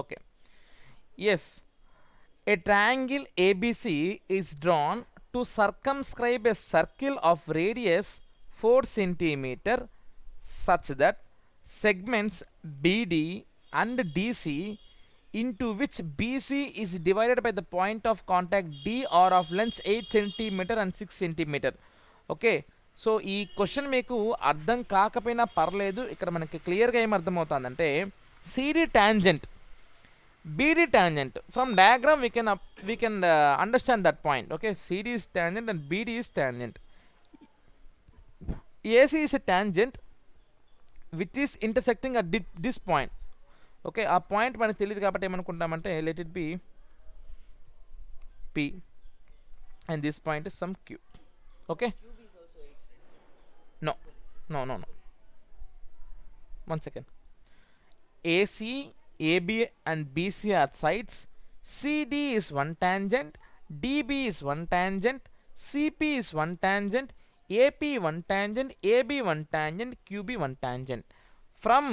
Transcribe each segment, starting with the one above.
Okay. Yes. A triangle ABC is drawn to circumscribe a circle of radius 4 centimeter such that segments BD and DC into which BC is divided by the point of contact D are of length 8 centimeter and 6 centimeter. Okay so ఈ question మీకు అర్థం కాకపోయినా పర్లేదు, ఇక్కడ మనకి క్లియర్గా ఏం అర్థమవుతుందంటే CD tangent BD tangent. From diagram we can understand that point. Okay, CD is tangent and BD is tangent. AC is a tangent which is intersecting at this point. Okay, ఆ పాయింట్ మనకు తెలియదు కాబట్టి ఏమనుకుంటామంటే let it be P and this point is some Q. Okay, no no no no, one second. AC, AB and BC are sides. CD is one tangent, DB is one tangent, CP is one tangent, AP one tangent, AB one tangent, QB one tangent. From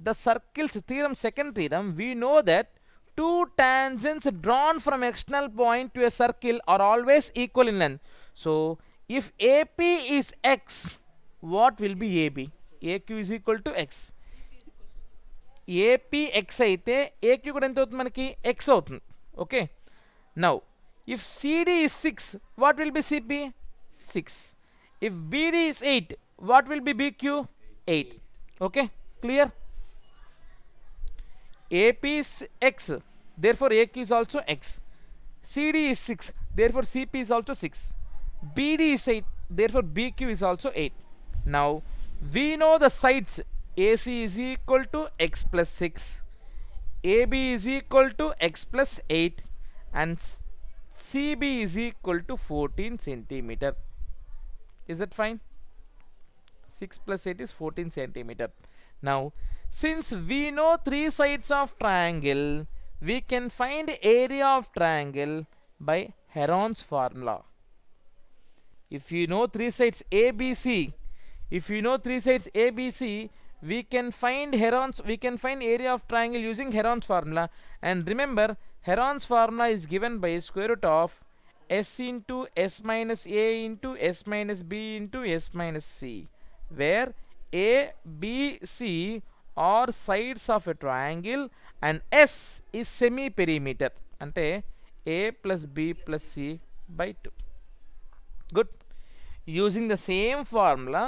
the circles theorem, second theorem, we know that two tangents drawn from external point to a circle are always equal in length. So if AP is X, what will be AB? AQ is equal to X. AP X అయితే AQ కూడా ఎంత అవుతుంది మనకి X అవుతుంది. Okay, now if CD is 6, what will be CP? 6. If BD is 8, what will be BQ? 8. Okay, clear? AP is X, therefore AQ is also X. CD is 6, therefore CP is also 6. BD is 8, therefore BQ is also 8. Now we know the sides. AC is equal to x plus 6, AB is equal to x plus 8 and CB is equal to 14 centimeter. Is that fine? 6 plus 8 is 14 centimeter. Now since we know three sides of triangle, we can find area of triangle by Heron's formula. If you know three sides ABC, we can find area of triangle using Heron's formula. And remember, Heron's formula is given by square root of s into s minus a into s minus b into s minus c, where a, b, c are sides of a triangle and s is semi perimeter, ante a plus b plus c by 2. Good. Using the same formula,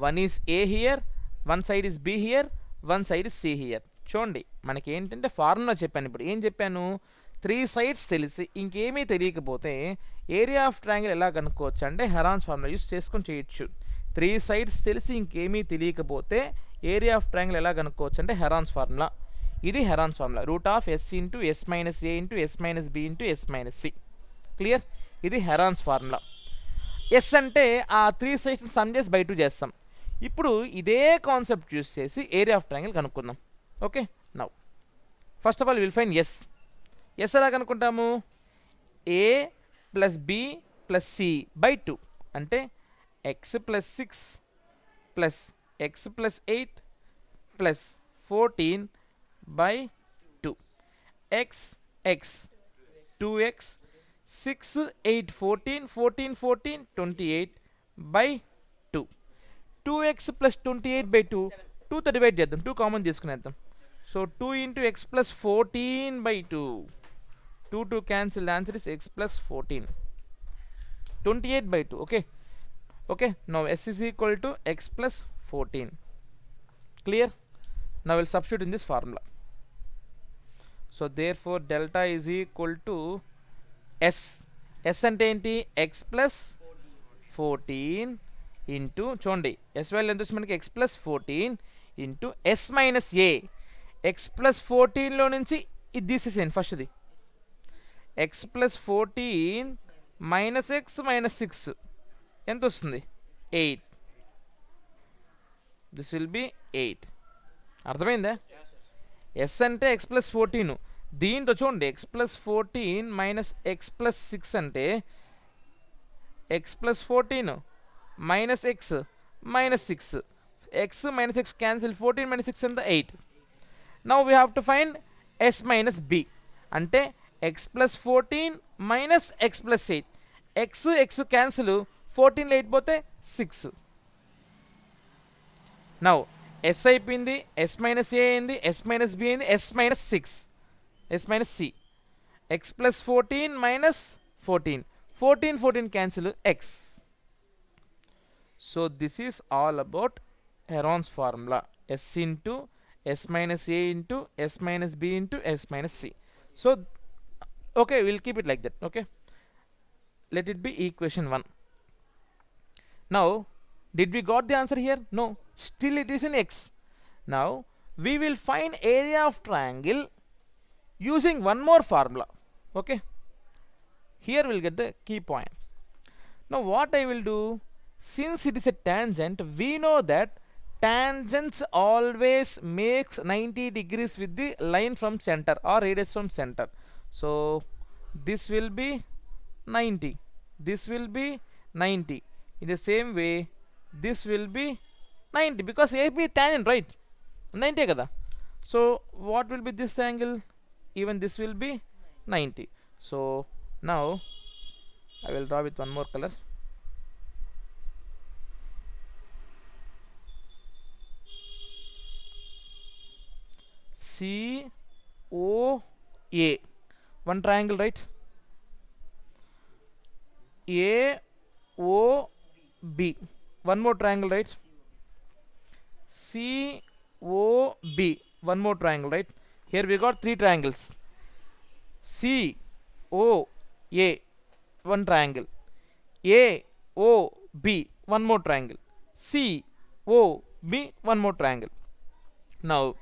one is a here, one side is b here, one side is c here. చూడండి మనకి ఏంటంటే formula చెప్పాను. ఇప్పుడు ఏం చెప్పాను? Three sides తెలిసి ఇంకేమీ తెలియకపోతే ఏరియా ఆఫ్ ట్రయాంగిల్ ఎలా కనుక్కోవచ్చు అంటే హెరాన్స్ ఫార్ములా యూస్ చేసుకొని చేయొచ్చు. త్రీ సైడ్స్ తెలిసి ఇంకేమీ తెలియకపోతే ఏరియా ఆఫ్ ట్రయాంగిల్ ఎలా కనుక్కోవచ్చు అంటే హెరాన్స్ ఫార్ములా. ఇది Heron's formula. Root of S into S minus A into S minus B into S minus C. Clear? ఇది హెరాన్స్ ఫార్ములా. ఎస్ అంటే ఆ త్రీ సైడ్స్ సమ్ చేసి బై 2 చేస్తాం. ఇప్పుడు ఇదే కాన్సెప్ట్ యూస్ చేసి ఏరియా ఆఫ్ ట్రయాంగిల్ కనుక్కుందాం. Okay, now first of all will find S. S ఎలా కనుక్కుంటాము? A plus B plus C by 2 అంటే X plus 6 plus X plus 8 plus 14 by 2. X X 2x 6 8 14 14 14 28 by 2. 2x plus 28 by 2, 2తో divide చేద్దాం, 2 common తీసుకునేద్దాం. So 2 into X plus 14 by 2, 2 cancel, answer is X plus 14, 28 by 2. Okay okay, now S is equal to X plus 14. Clear? Now will substitute in this formula. So therefore delta is equal to S. S అంటే ఏంటి? X plus 14 into, చూడండి S value ఎంత వచ్చి మనకి X plus 14 into S minus A. X plus 14లో నుంచి ఇది తీసేసేయండి ఫస్ట్ది. X plus 14 minus X minus 6 ఎంత వస్తుంది? 8. This will be 8. అర్థమైందా? ఎస్ అంటే ఎక్స్ ప్లస్ 14. దీంతో చూడండి X plus 14 minus X plus 6 అంటే X plus 14 minus x minus 6, x minus x cancel, 14 minus 6 and the 8. Now we have to find s minus b. అంటే x plus 14 minus x plus 8. x cancel, 14 లో 8 పోతే 6. Now s అయిపోయింది, s minus a అయింది, s minus b అయింది, s minus 6, s minus c. x plus 14 minus 14, 14 cancel, x. So this is all about Heron's formula, s into s minus a into s minus b into s minus c. So okay, we'll keep it like that. Okay, let it be equation 1. Now did we got the answer here? No, still it is in x. Now we will find area of triangle using one more formula. Okay, here we'll get the key point. Now what I will do, since it is a tangent, we know that tangents always makes 90 degrees with the line from center or radius from center. So this will be 90, this will be 90. In the same way this will be 90 because AP tangent, right? 90 kada. So what will be this angle? Even this will be 90. So now I will draw with one more color. C O A, one triangle, right? A O B, one more triangle, right? C O B, one more triangle, right? Here we got three triangles. C O A, one triangle. A O B, one more triangle. C O B, one more triangle. Now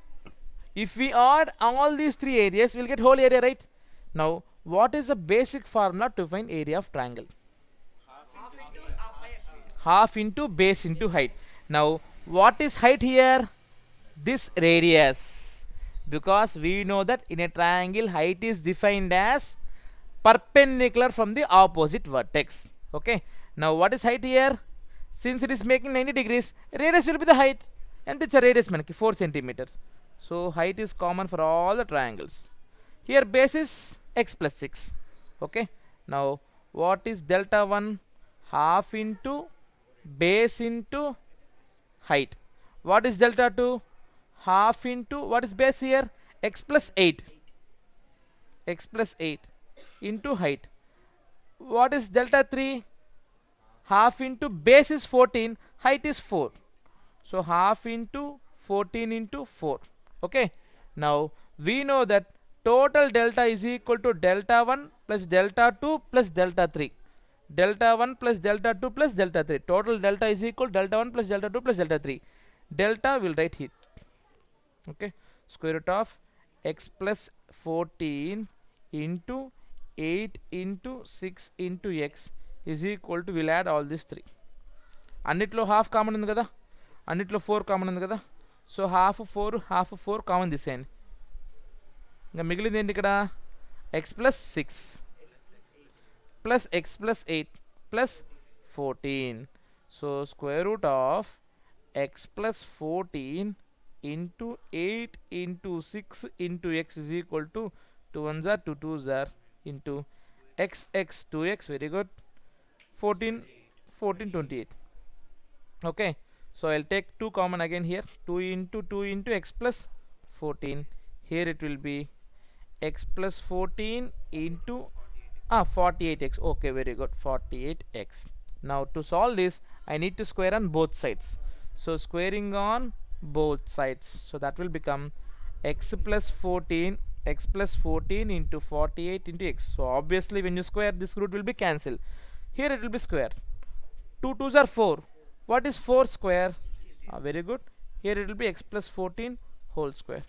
if we add all these three areas, we'll get whole area, right? Now what is the basic formula to find area of triangle? Half into base into height. Now what is height here? This radius, because we know that in a triangle height is defined as perpendicular from the opposite vertex. Okay, now what is height here? Since it is making 90 degrees, radius will be the height, and it's a radius manaki 4 centimeters. So height is common for all the triangles. Here base is x plus 6. Okay, now what is delta 1? Half into base into height. What is delta 2? Half into, what is base here? X plus 8. X plus 8 into height. What is delta 3? Half into base is 14, height is 4. So half into 14 into 4. Okay, now we know that total delta is equal to delta 1 plus delta 2 plus delta 3. Delta 1 plus delta 2 plus delta 3. Total delta is equal to delta 1 plus delta 2 plus delta 3. Delta will write here. Okay, square root of x plus 14 into 8 into 6 into x is equal to, we'll add all these three. అన్నిట్లో half common ఉంది కదా, అన్నిట్లో 4 common ఉంది కదా. So half 4 common తీసేయండి. ఇంకా మిగిలింది ఏంటి ఇక్కడ? X plus 6 plus X plus 8 plus 14. So square root of X plus 14 into 8 into 6 into x is equal to 2 1s are 2 2s are into x 2x, very good, 14 28. Okay, so I'll take 2 common again here. 2 into x plus 14. Here it will be x plus 14 into 48x. Okay, very good, 48x. Now to solve this I need to square on both sides. So squaring on both sides, so that will become x plus 14 into 48 into x. So obviously when you square, this root will be cancelled. Here it will be square. 2 2s are 4. What is 4 square? Very good. Here it will be x plus 14 whole square.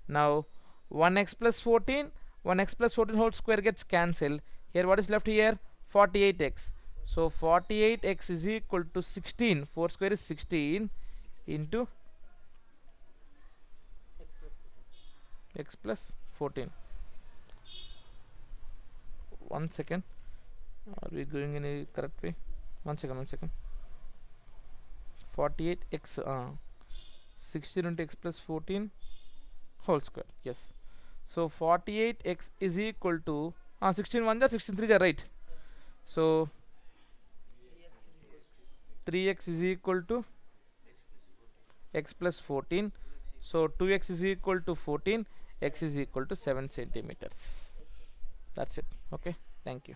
Now 1x plus 14 whole square gets cancelled. Here what is left here? 48x. So 48x is equal to 16. 4 square is 16 into x plus 14. One second, are we going in a correct way? One second. 48x 16 into x plus 14 whole square. Yes, So 48x is equal to 16 1 16 3 right. So 3x is equal to x plus 14. So 2x is equal to 14, x is equal to 7 centimeters. That's it. Okay, thank you.